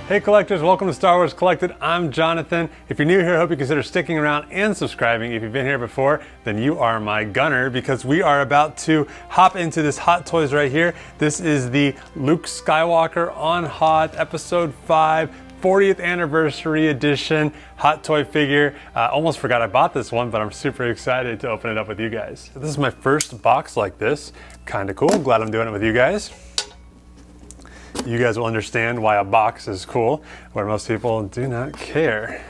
Hey collectors, welcome to Star Wars Collected. I'm Jonathan. If you're new here, I hope you consider sticking around and subscribing. If you've been here before, then you are my gunner because we are about to hop into this Hot Toys right here. This is the Luke Skywalker on Hot Episode 5 40th Anniversary Edition Hot Toy figure. Almost forgot I bought this one, but I'm super excited to open it up with you guys. This is my first box like this. Kind of cool. Glad I'm doing it with you guys. You guys will understand why a box is cool, where most people do not care.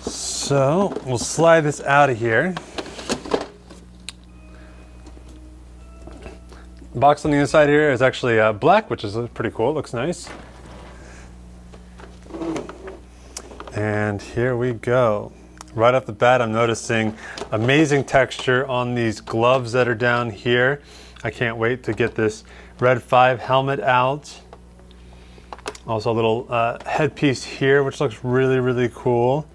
So we'll slide this out of here. The box on the inside here is actually black, which is pretty cool. It looks nice. And here we go. Right off the bat, I'm noticing amazing texture on these gloves that are down here. I can't wait to get this Red 5 helmet out. Also a little headpiece here, which looks really, really cool.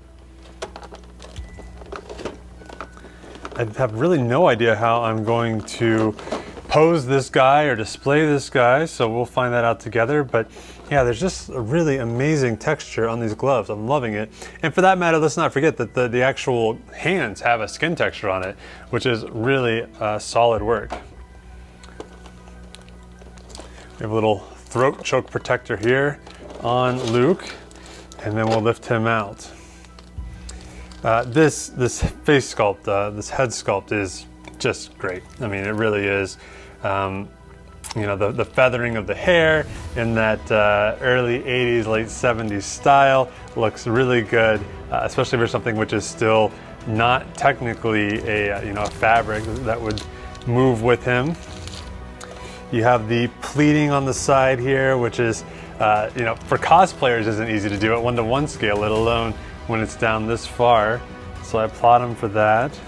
I have really no idea how I'm going to pose this guy or display this guy, so we'll find that out together. But yeah, there's just a really amazing texture on these gloves. I'm loving it. And for that matter, let's not forget that the actual hands have a skin texture on it, which is really solid work. We have a little throat choke protector here on Luke, and then we'll lift him out. This face sculpt, this head sculpt is just great. I mean, it really is. You know, the feathering of the hair in that early 80s, late 70s style looks really good, especially for something which is still not technically a fabric that would move with him. You have the pleating on the side here, which is, for cosplayers isn't easy to do at 1:1 scale, let alone when it's down this far. So I applaud them for that.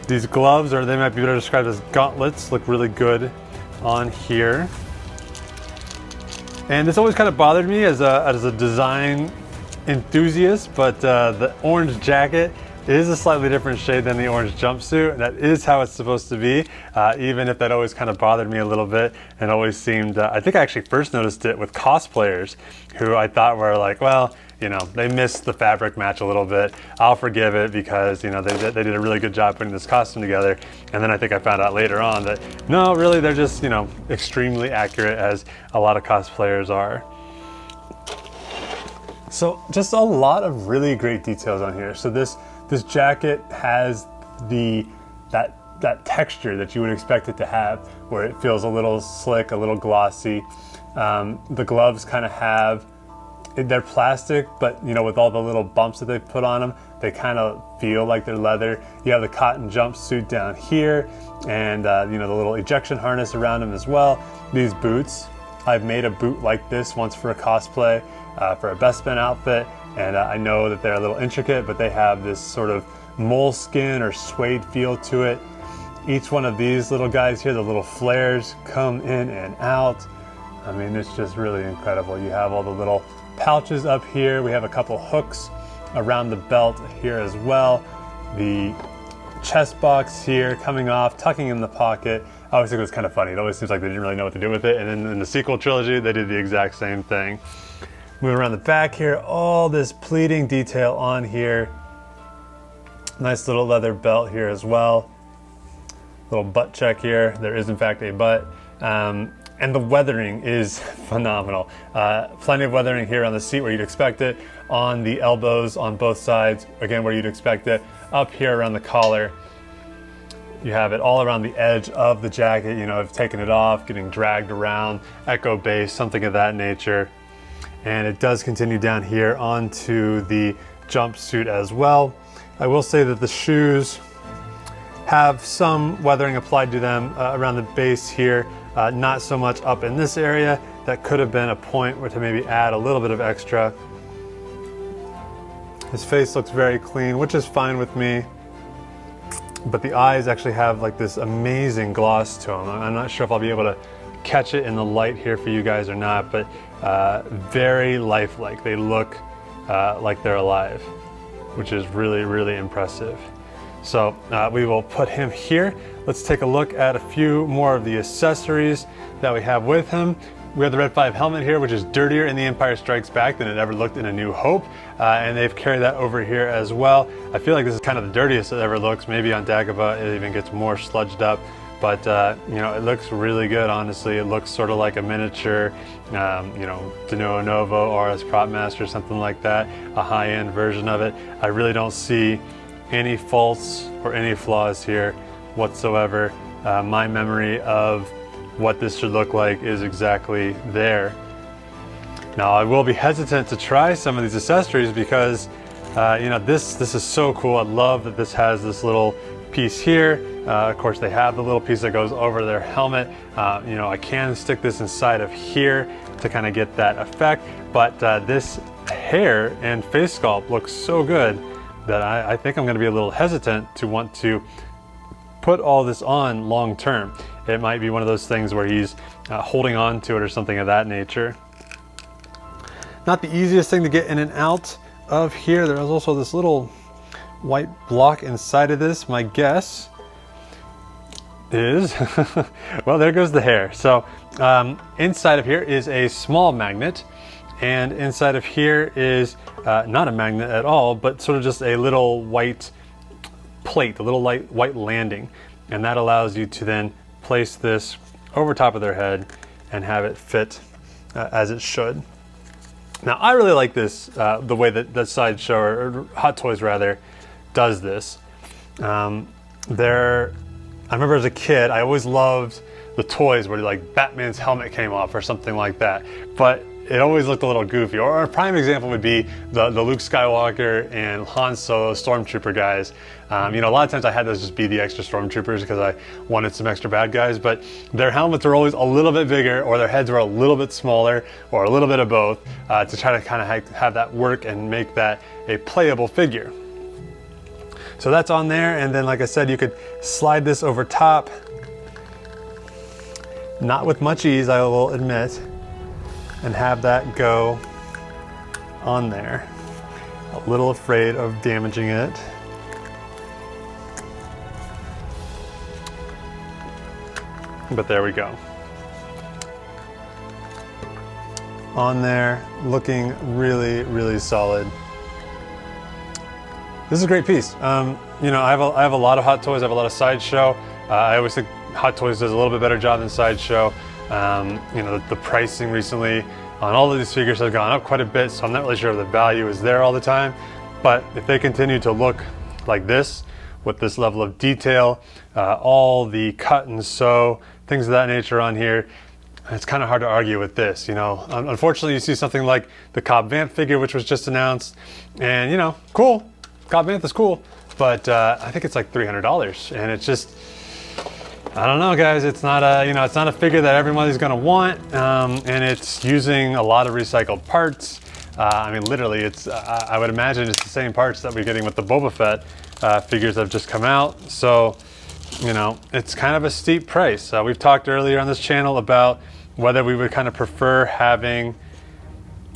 These gloves, or they might be better described as gauntlets, look really good on here. And this always kind of bothered me as a design enthusiast, but the orange jacket is a slightly different shade than the orange jumpsuit. That is how it's supposed to be, even if that always kind of bothered me a little bit and always seemed, I think I actually first noticed it with cosplayers who I thought were like, well, they missed the fabric match a little bit. I'll forgive it because, they did a really good job putting this costume together. And then I think I found out later on that, no, really, they're just, extremely accurate, as a lot of cosplayers are. So just a lot of really great details on here. So this jacket has that texture that you would expect it to have, where it feels a little slick, a little glossy. The gloves kind of have, they're plastic, but with all the little bumps that they put on them, they kind of feel like they're leather. You have the cotton jumpsuit down here, and the little ejection harness around them as well. These boots, I've made a boot like this once for a cosplay, for a Bespin outfit, and I know that they're a little intricate, but they have this sort of moleskin or suede feel to it. Each one of these little guys here, the little flares come in and out. I mean, it's just really incredible. You have all the little pouches up here. We have a couple hooks around the belt here as well. The chest box here coming off, tucking in the pocket. I always think it was kind of funny. It always seems like they didn't really know what to do with it. And then in the sequel trilogy, they did the exact same thing. Moving around the back here, all this pleating detail on here. Nice little leather belt here as well. Little butt check here. There is in fact a butt. And the weathering is phenomenal. Plenty of weathering here on the seat where you'd expect it. On the elbows on both sides, again where you'd expect it. Up here around the collar. You have it all around the edge of the jacket. I've taken it off, getting dragged around, echo base, something of that nature. And it does continue down here onto the jumpsuit as well. I will say that the shoes have some weathering applied to them around the base here, not so much up in this area. That could have been a point where to maybe add a little bit of extra. His face looks very clean, which is fine with me. But the eyes actually have like this amazing gloss to them. I'm not sure if I'll be able to catch it in the light here for you guys or not, but very lifelike. They look like they're alive, which is really, really impressive. So we will put him here. Let's take a look at a few more of the accessories that we have with him. We have the Red 5 helmet here, which is dirtier in The Empire Strikes Back than it ever looked in A New Hope. And they've carried that over here as well. I feel like this is kind of the dirtiest it ever looks. Maybe on Dagobah it even gets more sludged up. But you know, it looks really good, honestly. It looks sort of like a miniature, you know, De Novo RS Prop Master, something like that, a high-end version of it. I really don't see any faults or any flaws here whatsoever. My memory of what this should look like is exactly there. Now, I will be hesitant to try some of these accessories because, you know, this is so cool. I love that this has this little piece here. Of course, they have the little piece that goes over their helmet. You know, I can stick this inside of here to kind of get that effect, but this hair and face sculpt looks so good that I think I'm going to be a little hesitant to want to put all this on long term. It might be one of those things where he's holding on to it or something of that nature. Not the easiest thing to get in and out of here. There's also this little white block inside of this. My guess is, well, there goes the hair. So inside of here is a small magnet, and inside of here is not a magnet at all, but sort of just a little white plate, a little light white landing, and that allows you to then place this over top of their head and have it fit as it should. Now, I really like this, the way that the Sideshow, or Hot Toys rather, does this. I remember as a kid, I always loved the toys where like Batman's helmet came off or something like that, but it always looked a little goofy. Or a prime example would be the Luke Skywalker and Han Solo Stormtrooper guys. You know, a lot of times I had those just be the extra Stormtroopers because I wanted some extra bad guys, but their helmets were always a little bit bigger, or their heads were a little bit smaller, or a little bit of both, to try to kind of have that work and make that a playable figure. So that's on there, and then like I said, you could slide this over top. Not with much ease, I will admit, and have that go on there. A little afraid of damaging it. But there we go. On there, looking really, really solid. This is a great piece. You know, I have a lot of Hot Toys. I have a lot of Sideshow. I always think Hot Toys does a little bit better job than Sideshow. You know, the pricing recently on all of these figures have gone up quite a bit, so I'm not really sure if the value is there all the time. But if they continue to look like this, with this level of detail, all the cut and sew, things of that nature on here, it's kind of hard to argue with this. You know, unfortunately, you see something like the Cobb Vanth figure, which was just announced, and you know, cool. Cobb Vanth is cool, but I think it's like $300, and it's just, I don't know, guys. It's not a, you know, it's not a figure that everybody's gonna want, and it's using a lot of recycled parts. I mean, literally, it's, I would imagine it's the same parts that we're getting with the Boba Fett figures that have just come out. So, you know, it's kind of a steep price. We've talked earlier on this channel about whether we would kind of prefer having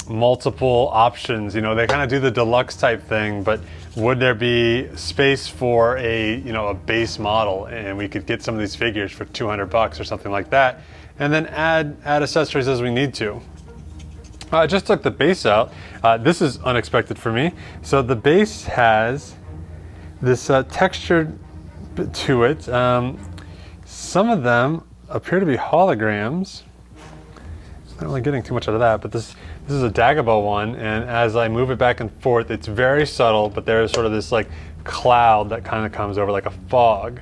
multiple options. You know, they kind of do the deluxe type thing, but would there be space for a, you know, a base model, and we could get some of these figures for $200 or something like that, and then add accessories as we need to. I just took the base out. This is unexpected for me. So the base has this texture to it. Some of them appear to be holograms. Not really getting too much out of that, but this is a Dagobah one, and as I move it back and forth, it's very subtle, but there is sort of this like cloud that kind of comes over like a fog.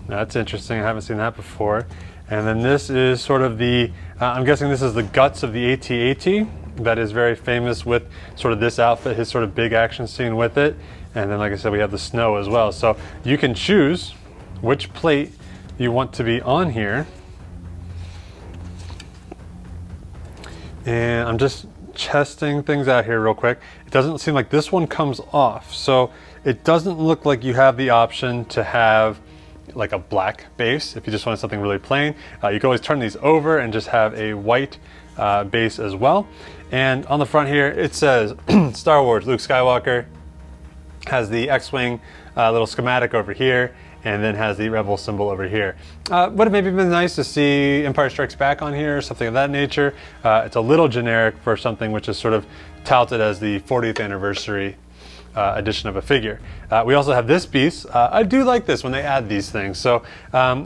That's interesting. I haven't seen that before. And then this is sort of the, I'm guessing this is the guts of the AT-AT that is very famous with sort of this outfit, his sort of big action scene with it. And then, like I said, we have the snow as well. So you can choose which plate you want to be on here. And I'm just testing things out here real quick. It doesn't seem like this one comes off. So it doesn't look like you have the option to have like a black base if you just wanted something really plain. You can always turn these over and just have a white base as well. And on the front here, it says Star Wars, Luke Skywalker. Has the X-Wing little schematic over here. and then has the Rebel symbol over here. Would have maybe been nice to see Empire Strikes Back on here, something of that nature. It's a little generic for something which is sort of touted as the 40th anniversary edition of a figure. We also have this piece. I do like this when they add these things. So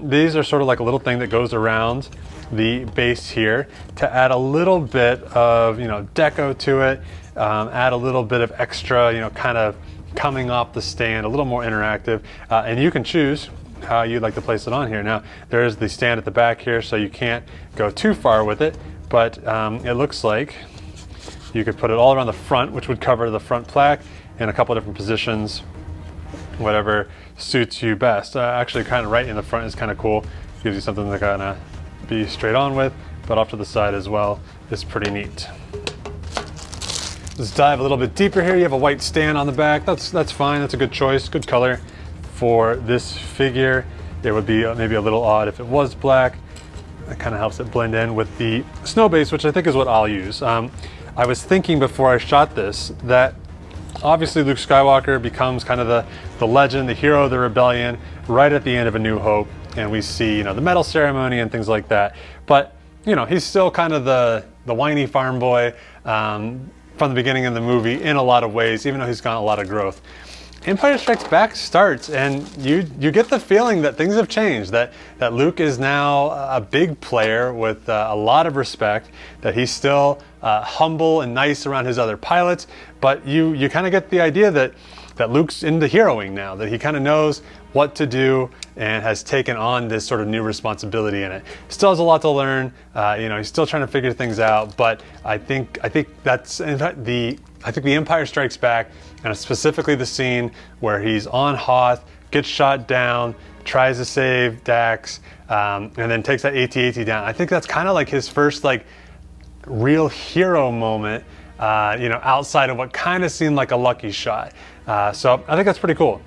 these are sort of like a little thing that goes around the base here to add a little bit of, you know, deco to it, add a little bit of extra, you know, kind of coming off the stand, a little more interactive, and you can choose how you'd like to place it on here. Now, there is the stand at the back here, so you can't go too far with it, but it looks like you could put it all around the front, which would cover the front plaque in a couple of different positions, whatever suits you best. Actually, kind of right in the front is kind of cool. Gives you something to kind of be straight on with, but off to the side as well is pretty neat. Let's dive a little bit deeper here. You have a white stand on the back. That's fine. That's a good choice, good color for this figure. It would be maybe a little odd if it was black. It kind of helps it blend in with the snow base, which I think is what I'll use. I was thinking before I shot this that obviously Luke Skywalker becomes kind of the legend, the hero of the rebellion right at the end of A New Hope, and we see, you know, the medal ceremony and things like that. But, you know, he's still kind of the whiny farm boy from the beginning of the movie in a lot of ways, even though he's got a lot of growth. Empire Strikes Back starts, and you get the feeling that things have changed, that Luke is now a big player with a lot of respect, that he's still humble and nice around his other pilots, but you kind of get the idea that Luke's into heroing now, that he kind of knows what to do and has taken on this sort of new responsibility in it. Still has a lot to learn. You know, he's still trying to figure things out, but I think that's the Empire Strikes Back, and specifically the scene where he's on Hoth, gets shot down, tries to save Dax, and then takes that AT-AT down. I think that's kind of like his first like real hero moment, you know, outside of what kind of seemed like a lucky shot. So I think that's pretty cool.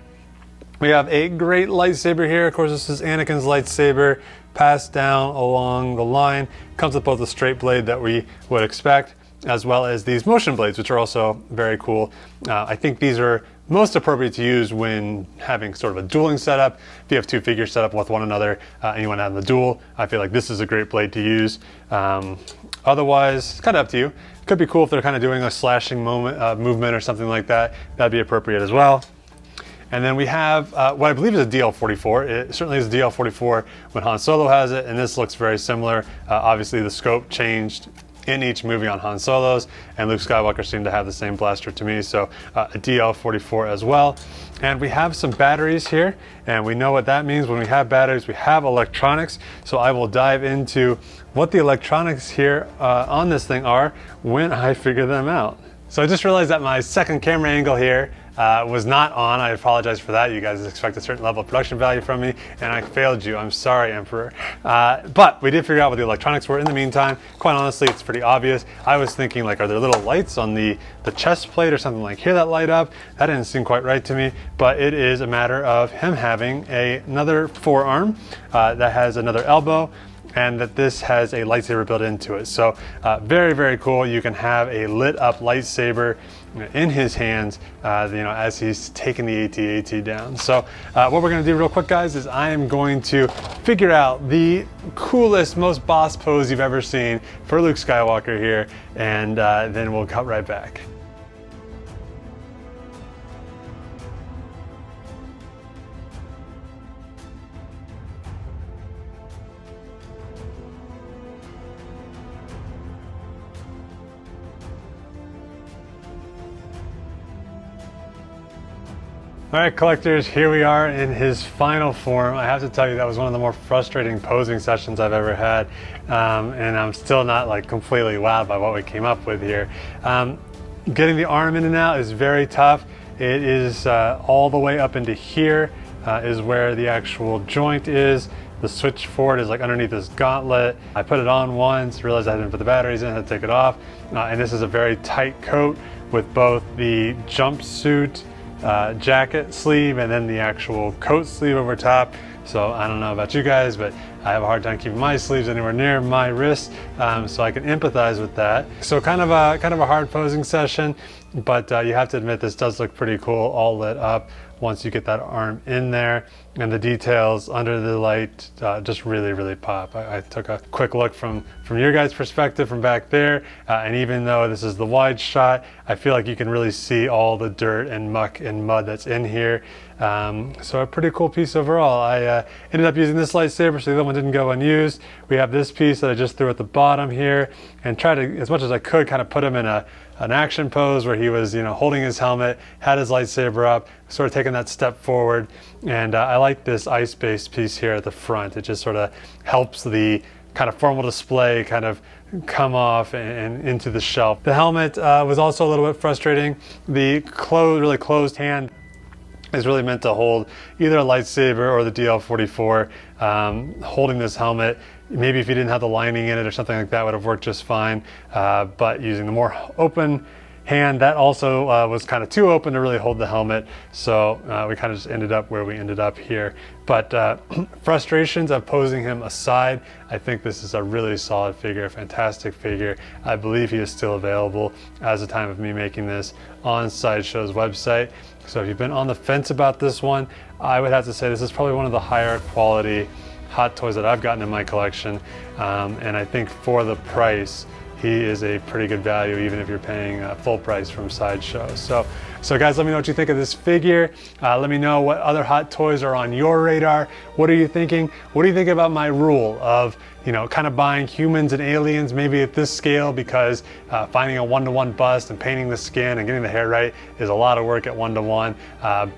We have a great lightsaber here. Of course, this is Anakin's lightsaber, passed down along the line. Comes with both the straight blade that we would expect, as well as these motion blades, which are also very cool. I think these are most appropriate to use when having sort of a dueling setup. If you have two figures set up with one another and you want to have the duel, I feel like this is a great blade to use. Otherwise, it's kind of up to you. Could be cool if they're kind of doing a slashing movement or something like that. That'd be appropriate as well. And then we have what I believe is a DL-44. It certainly is a DL-44 when Han Solo has it, and this looks very similar. Obviously, the scope changed in each movie on Han Solo's, and Luke Skywalker seemed to have the same blaster to me, so a DL-44 as well. And we have some batteries here, and we know what that means. When we have batteries, we have electronics, so I will dive into what the electronics here on this thing are when I figure them out. So I just realized that my second camera angle here was not on. I apologize for that. You guys expect a certain level of production value from me, and I failed you. I'm sorry, Emperor. But we did figure out what the electronics were in the meantime. Quite honestly, it's pretty obvious. I was thinking, like, are there little lights on the chest plate or something like here that light up? That didn't seem quite right to me, but it is a matter of him having another forearm that has another elbow, and that this has a lightsaber built into it. So very, very cool. You can have a lit up lightsaber in his hands, you know, as he's taking the AT-AT down. So what we're gonna do real quick, guys, is I am going to figure out the coolest, most boss pose you've ever seen for Luke Skywalker here, and then we'll cut right back. All right, collectors, here we are in his final form. I have to tell you, that was one of the more frustrating posing sessions I've ever had, and I'm still not like completely wowed by what we came up with here. Getting the arm in and out is very tough. It is all the way up into here is where the actual joint is. The switch for it is like underneath this gauntlet. I put it on once, realized I didn't put the batteries in, I had to take it off. And this is a very tight coat with both the jumpsuit jacket sleeve and then the actual coat sleeve over top. So I don't know about you guys, but I have a hard time keeping my sleeves anywhere near my wrist, so I can empathize with that. So kind of a hard posing session, but you have to admit this does look pretty cool, all lit up once you get that arm in there. and the details under the light just really pop. I took a quick look from your guys' perspective from back there, and even though this is the wide shot, I feel like you can really see all the dirt and muck and mud that's in here. So a pretty cool piece overall. I ended up using this lightsaber, so the other one didn't go unused. We have this piece that I just threw at the bottom here, and tried to, as much as I could, kind of put him in an action pose where he was, holding his helmet, had his lightsaber up, sort of taking that step forward. And I like this ice-based piece here at the front. It just sort of helps the kind of formal display kind of come off and into the shelf. The helmet was also a little bit frustrating. The really closed hand is really meant to hold either a lightsaber or the DL44. Holding this helmet, maybe if you didn't have the lining in it or something like that, would have worked just fine. But using the more open hand, that also was kind of too open to really hold the helmet. So we kind of just ended up where we ended up here. But frustrations of posing him aside, I think this is a really solid figure, a fantastic figure. I believe he is still available as the time of me making this on Sideshow's website. So if you've been on the fence about this one, I would have to say this is probably one of the higher quality Hot Toys that I've gotten in my collection. And I think for the price, he is a pretty good value, even if you're paying full price from Sideshow. So guys, let me know what you think of this figure. Let me know what other Hot Toys are on your radar. What are you thinking? What do you think about my rule of, kind of buying humans and aliens maybe at this scale, because finding a one-to-one bust and painting the skin and getting the hair right is a lot of work at one-to-one,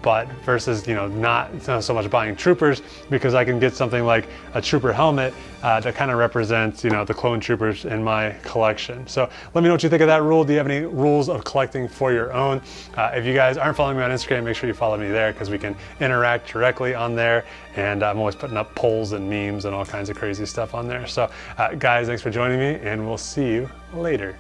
but versus, not so much buying troopers, because I can get something like a trooper helmet that kind of represents, the clone troopers in my collection. So let me know what you think of that rule. Do you have any rules of collecting for your own? If you guys aren't following me on Instagram, make sure you follow me there, because we can interact directly on there. And I'm always putting up polls and memes and all kinds of crazy stuff on there. So guys, thanks for joining me, and we'll see you later.